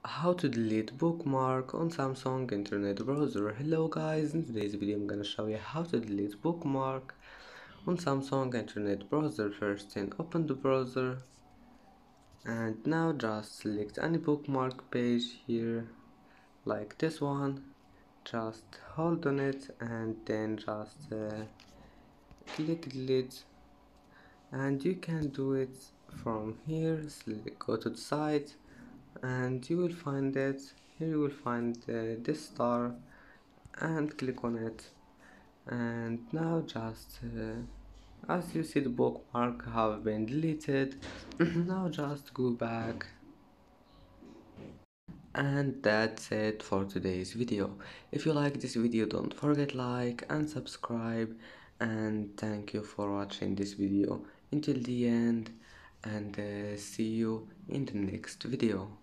How to delete bookmark on Samsung Internet Browser. Hello guys, in today's video I'm gonna show you how to delete bookmark on Samsung Internet Browser. First then open the browser and now just select any bookmark page here like this one. Just hold on it and then just click delete, and you can do it from here. Go to the site and you will find it. Here you will find this star and click on it, and now just as you see the bookmark have been deleted. Now just go back, and that's it for today's video. If you like this video, don't forget like and subscribe, and thank you for watching this video until the end, and see you in the next video.